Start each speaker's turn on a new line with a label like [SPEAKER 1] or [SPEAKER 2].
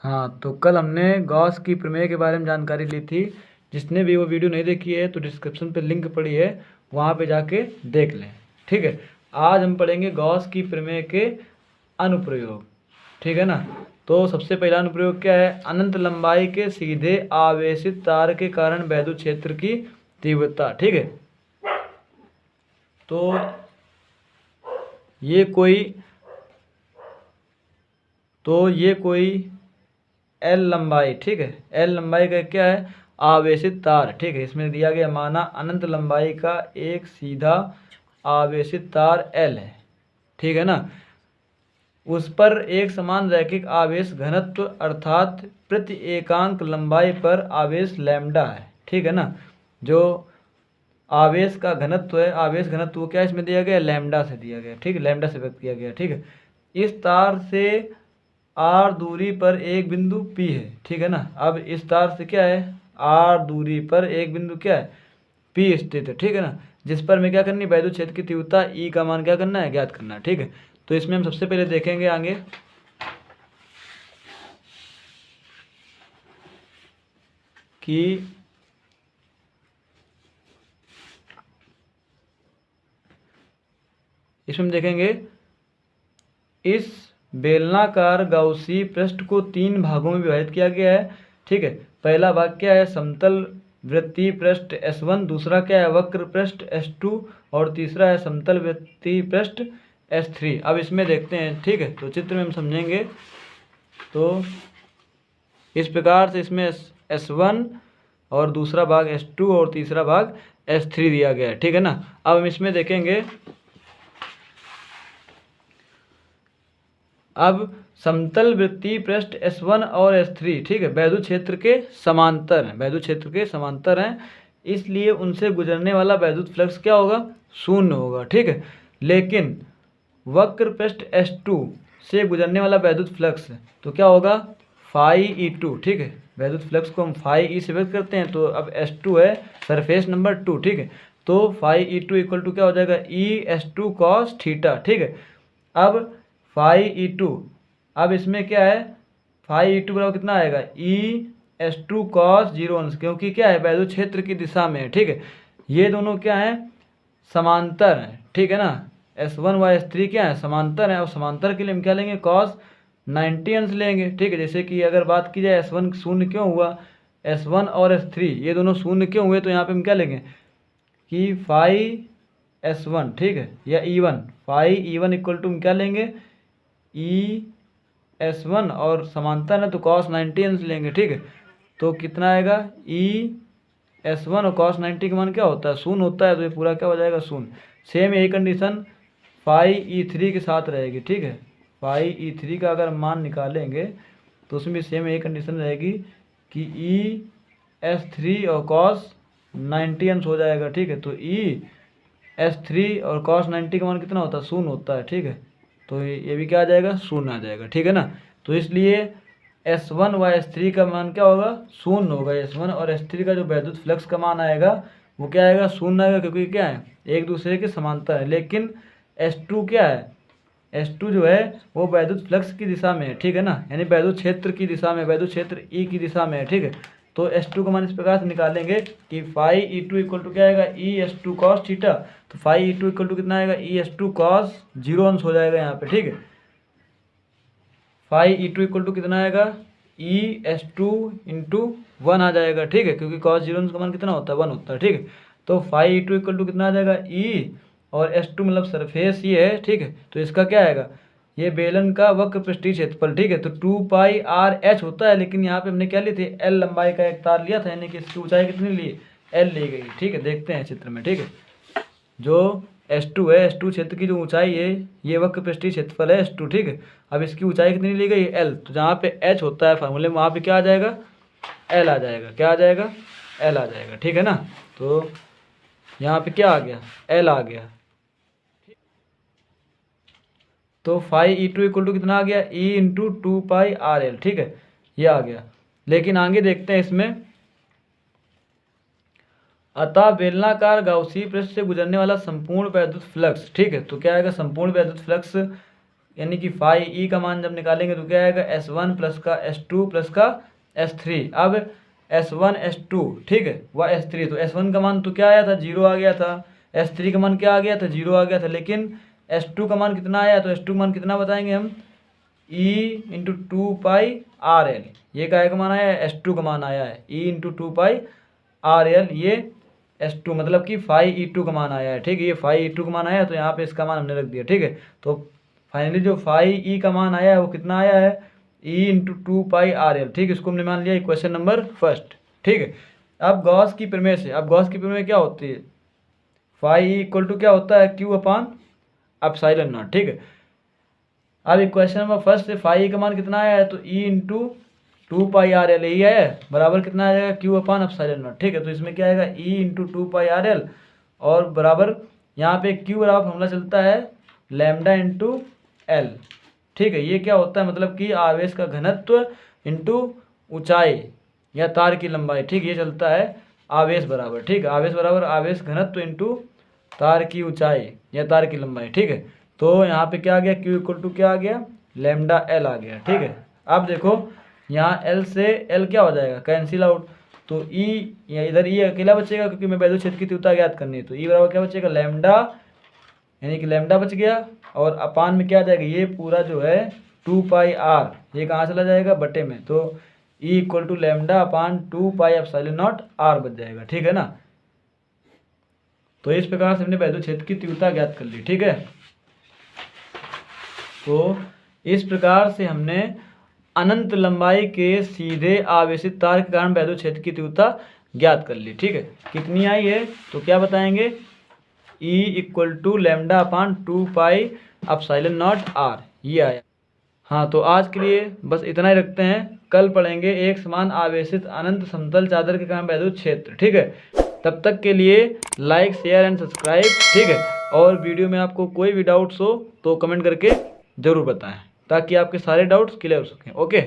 [SPEAKER 1] हाँ, तो कल हमने गॉस की प्रमेय के बारे में जानकारी ली थी। जिसने भी वो वीडियो नहीं देखी है तो डिस्क्रिप्शन पे लिंक पड़ी है, वहाँ पे जाके देख लें। ठीक है, आज हम पढ़ेंगे गॉस की प्रमेय के अनुप्रयोग। ठीक है ना। तो सबसे पहला अनुप्रयोग क्या है? अनंत लंबाई के सीधे आवेशित तार के कारण वैद्युत क्षेत्र की तीव्रता। ठीक है, तो ये कोई एल लंबाई, ठीक है, एल लंबाई का क्या है? आवेशित तार। ठीक है, इसमें दिया गया माना अनंत लंबाई का एक सीधा आवेशित तार एल है। ठीक है ना। उस पर एक समान रैखिक आवेश घनत्व अर्थात प्रति एकांक लंबाई पर आवेश लैम्डा है। ठीक है ना। जो आवेश का घनत्व है, आवेश घनत्व क्या इसमें दिया गया? लैम्डा से दिया गया। ठीक है, लैम्डा से व्यक्त किया गया। ठीक है, इस तार से आर दूरी पर एक बिंदु P है। ठीक है ना। अब इस तार से क्या है? आर दूरी पर एक बिंदु क्या है? P स्थित है। ठीक है ना, जिस पर मैं क्या करनी? वैद्युत क्षेत्र की तीव्रता E का मान क्या करना है? ज्ञात करना है। ठीक है, तो इसमें हम सबसे पहले देखेंगे आगे कि इसमें देखेंगे इस बेलनाकार गाउसी पृष्ठ को 3 भागों में विभाजित किया गया है। ठीक है, पहला भाग क्या है? समतल वृत्तीय पृष्ठ S1, दूसरा क्या है? वक्र पृष्ठ S2 और तीसरा है समतल वृत्तीय पृष्ठ S3। अब इसमें देखते हैं। ठीक है, तो चित्र में हम समझेंगे। तो इस प्रकार से इसमें S1 और दूसरा भाग S2 और तीसरा भाग S3 दिया गया है। ठीक है ना। अब हम इसमें देखेंगे, अब समतल वृत्तीय पृष्ठ S1 और S3, ठीक है, वैद्युत क्षेत्र के समांतर हैं, वैद्युत क्षेत्र के समांतर हैं, इसलिए उनसे गुजरने वाला वैद्युत फ्लक्स क्या होगा? शून्य होगा। ठीक है, लेकिन वक्र पृष्ठ S2 से गुजरने वाला वैद्युत फ्लक्स तो क्या होगा? Phi E2। ठीक है, वैद्युत फ्लक्स को हम फाई E से व्यक्त करते हैं। तो अब S2 है सरफेस नंबर 2। ठीक है, तो फाई E2 इक्वल टू क्या हो जाएगा? ES2 cos theta. ठीक है, अब फाई E2, अब इसमें क्या है? फाई E2 बराबर कितना आएगा? ES2 cos 0, क्योंकि क्या है? वैद्युत क्षेत्र की दिशा में है। ठीक है, ये दोनों क्या है? समांतर हैं। ठीक है ना, S1 व S3 क्या है? समांतर है। और समांतर के लिए हम क्या लेंगे? cos 90 अंश लेंगे। ठीक है, जैसे कि अगर बात की जाए S1 शून्य क्यों हुआ, S1 और S3 ये दोनों शून्य क्यों हुए, तो यहाँ पे हम क्या लेंगे कि फाई S1, ठीक है, या E1, phi E1 equal to हम क्या लेंगे? ES1 और समांतर है तो cos 90 अंश लेंगे। ठीक है, तो कितना आएगा? ES1 और cos 90 का मान क्या होता है? शून्य होता है, तो ये पूरा क्या हो जाएगा? शून्य। सेम यही कंडीशन फाई E3 के साथ रहेगी। ठीक है, फाई E3 का अगर मान निकालेंगे तो उसमें भी सेम यही कंडीशन रहेगी कि ES3 और cos 90 अंश हो जाएगा। ठीक है, तो ES3 और cos 90 का मान कितना होता है? शून्य होता है। ठीक है, तो ये भी क्या आ जाएगा? शून्य आ जाएगा। ठीक है ना, तो इसलिए S1 व S3 का मान क्या होगा? शून्य होगा। S1 और S3 का जो वैद्युत फ्लक्स का मान आएगा वो क्या आएगा? शून्य आएगा, क्योंकि क्या है? एक दूसरे के समांतर है। लेकिन S2 क्या है? S2 जो है वो वैद्युत फ्लक्स की दिशा में है। ठीक है ना, यानी वैद्युत क्षेत्र की दिशा में, वैद्युत क्षेत्र E की दिशा में है। ठीक है, तो S2 का मान इस प्रकार से निकालेंगे कि फाई E2 इक्वल टू क्या आएगा? ES2 cos theta. तो फाई E2 इक्वल टू कितना आएगा? ES2 cos 0 अंश हो जाएगा यहाँ पे। ठीक है, फाई E2 इक्वल टू कितना आएगा? ES2 इंटू 1 आ जाएगा। ठीक है, क्योंकि cos 0 अंश का मान कितना होता है? 1 होता है। ठीक है, तो फाई E2 इक्वल टू कितना आ जाएगा? और S2 मतलब सरफेस ये है। ठीक है, तो इसका क्या आएगा? ये बेलन का वक्र पृष्ठीय क्षेत्रफल। ठीक है, तो 2πRH होता है, लेकिन यहाँ पे हमने क्या ली थी? L लंबाई का एक तार लिया था, यानी कि इसकी ऊंचाई कितनी ली? L ली गई। ठीक है, देखते हैं चित्र में। ठीक है, जो S2 है, S2 क्षेत्र की जो ऊंचाई है, ये वक्र पृष्ठीय क्षेत्रफल है S2। ठीक है, अब इसकी ऊंचाई कितनी ली गई? L। तो जहाँ पे H होता है फार्मूले में, वहाँ पे क्या आ जाएगा? L आ जाएगा। क्या आ जाएगा? L आ जाएगा। ठीक है ना, तो यहाँ पे क्या आ गया? L आ गया। तो फाई E2 इक्वल टू कितना आ गया? E into 2πRL। ठीक है, ये आ गया। लेकिन आगे देखते हैं इसमें, अतः बेलनाकार गाउसी पृष्ठ से गुजरने वाला संपूर्ण वैद्युत फ्लक्स। ठीक है, तो क्या आएगा? संपूर्ण वैद्युत फ्लक्स यानी कि फाई ई का मान जब निकालेंगे तो क्या आएगा S1 प्लस का S2 प्लस का S3। अब S1 S2 ठीक है व S3, तो S1 का मान तो क्या आया था 0 आ गया था, S3 का मान क्या आ गया था 0 आ गया था, लेकिन S2 का मान कितना आया, तो S2 का मान कितना बताएंगे हम E इंटू 2πRL, ये क्या का मान आया है S2 का मान आया है E इंटू 2πRL, ये S2 मतलब कि फाई E2 का मान आया है। ठीक है, ये फाई E2 का मान आया है तो यहाँ पे इसका मान हमने रख दिया। ठीक है, तो फाइनली जो फाई ई का मान आया है वो कितना आया है E इंटू 2πRL। ठीक है, इसको हमने मान लिया क्वेश्चन नंबर फर्स्ट। ठीक है, अब गॉस की प्रमेय से, अब गॉस की प्रमेय क्या होती है, फाई ई इक्वल टू क्या होता है Q अपान एप्सिलॉन नॉट। ठीक है, अब क्वेश्चन नंबर फर्स्ट से फाई का मान कितना आया है, तो E इंटू 2πRL यही है, बराबर कितना आ जाएगा Q अपान एप्सिलॉन नॉट। ठीक है, तो इसमें क्या आएगा E इंटू 2πRL और बराबर यहाँ पे Q बराबर फॉर्मूला चलता है लैम्डा इंटू L। ठीक है, ये क्या होता है, मतलब कि आवेश का घनत्व इंटू ऊंचाई या तार की लंबाई। ठीक, ये चलता है आवेश बराबर, ठीक है, आवेश बराबर आवेश घनत्व इंटू तार की ऊंचाई या तार की लंबाई। ठीक है, तो यहाँ पे क्या आ गया, Q इक्वल टू क्या आ गया लैम्डा L आ गया। ठीक है, अब देखो यहाँ L से L क्या हो जाएगा, कैंसिल आउट, तो E या इधर E अकेला बचेगा क्योंकि मैं वैद्युत क्षेत्र की तीव्रता ज्ञात करनी है, तो E बराबर क्या बचेगा लैम्डा, यानी कि लैम्डा बच गया और अपान में क्या आ जाएगा, ये पूरा जो है 2πR, ये कहाँ चला जाएगा बटे में, तो E equal to lambda upon 2π epsilon naught R बच जाएगा। ठीक है ना, तो इस प्रकार से हमने वैद्युत क्षेत्र की तीव्रता ज्ञात कर ली। ठीक है, तो इस प्रकार से हमने अनंत लंबाई के सीधे आवेशित तार के कारण वैद्युत क्षेत्र की तीव्रता ज्ञात कर ली। ठीक है, कितनी आई है, तो क्या बताएंगे E equal to lambda upon 2π epsilon naught R, ये आया। हाँ, तो आज के लिए बस इतना ही रखते हैं, कल पढ़ेंगे एक समान आवेशित अनंत समतल चादर के कारण वैद्युत क्षेत्र। ठीक है, तब तक के लिए लाइक शेयर एंड सब्सक्राइब। ठीक है, और वीडियो में आपको कोई भी डाउट्स हो तो कमेंट करके ज़रूर बताएं ताकि आपके सारे डाउट्स क्लियर हो सकें। ओके।